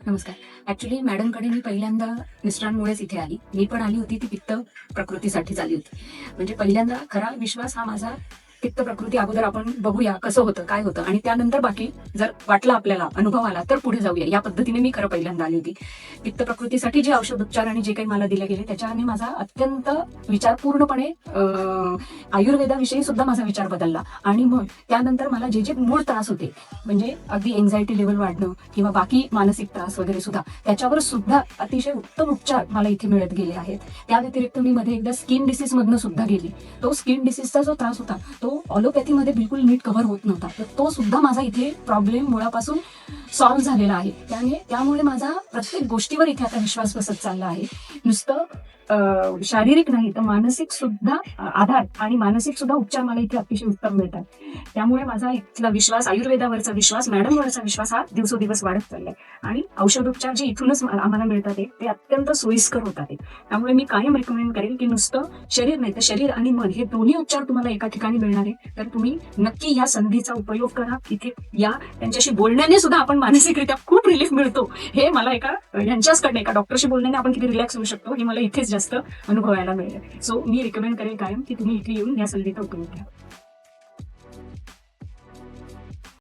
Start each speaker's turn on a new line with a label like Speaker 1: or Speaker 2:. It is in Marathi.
Speaker 1: नमस्कार. ऍक्च्युली मॅडमकडे मी पहिल्यांदा मिस्टरांमुळेच इथे आली. मी पण आली होती ती पित्त प्रकृतीसाठीच आली होती. म्हणजे पहिल्यांदा खरा विश्वास हा माझा पित्त प्रकृती अगोदर आपण बघूया कसं होतं, काय होतं आणि त्यानंतर बाकी जर वाटलं आपल्याला, अनुभव आला तर पुढे जाऊया. या पद्धतीने मी खरं पहिल्यांदा आली होती. पित्त प्रकृतीसाठी जे औषधोपचार आणि जे काही मला दिले गेले त्याच्याने माझा अत्यंत विचार पूर्णपणे आयुर्वेदाविषयी सुद्धा माझा विचार बदलला. आणि मग त्यानंतर मला जे जे मूळ त्रास होते, म्हणजे अगदी एन्झायटी लेवल वाढणं किंवा बाकी मानसिक त्रास वगैरे सुद्धा, त्याच्यावर सुद्धा अतिशय उत्तम उपचार मला इथे मिळत गेले आहेत. त्या व्यतिरिक्त मी मध्ये एकदा स्किन डिसीज मधनं सुद्धा गेली. तो स्किन डिसीजचा जो त्रास होता तो ऑलोपॅथीमध्ये बिलकुल नीट कव्हर होत नव्हता, तर तो सुद्धा माझा इथे प्रॉब्लेम मुळापासून सॉल्व्ह झालेला आहे. त्यामुळे माझा प्रत्येक गोष्टीवर इथे आता विश्वास बसत चालला आहे. नुसतं शारीरिक नाही तर मानसिक सुद्धा आधार आणि मानसिक सुद्धा उपचार मला इथे अतिशय उत्तम मिळतात. त्यामुळे माझा इथला विश्वास, आयुर्वेदावरचा विश्वास, मॅडमवरचा विश्वास हा दिवसोदिवस वाढत चाललाय. आणि औषधोपचार जे इथूनच आम्हाला मिळतात ते अत्यंत सोयीस्कर होतात. त्यामुळे मी कायम रेकमेंड करेन की नुसतं शरीर नाही तर शरीर आणि मन हे दोन्ही उपचार तुम्हाला एका ठिकाणी मिळणार आहे, तर तुम्ही नक्की या संधीचा उपयोग करा. इथे या, त्यांच्याशी बोलण्याने सुद्धा आपण मानसिकरित्या खूप रिलीफ मिळतो. हे मला यांच्याचकडनं एका डॉक्टरशी बोलण्याने आपण किती रिलॅक्स होऊ शकतो हे मला इथेच जास्त अनुभवायला मिळेल. सो मी रिकमेंड करेन कायम की तुम्ही इथे येऊन या संधीचा उपयोग घ्या.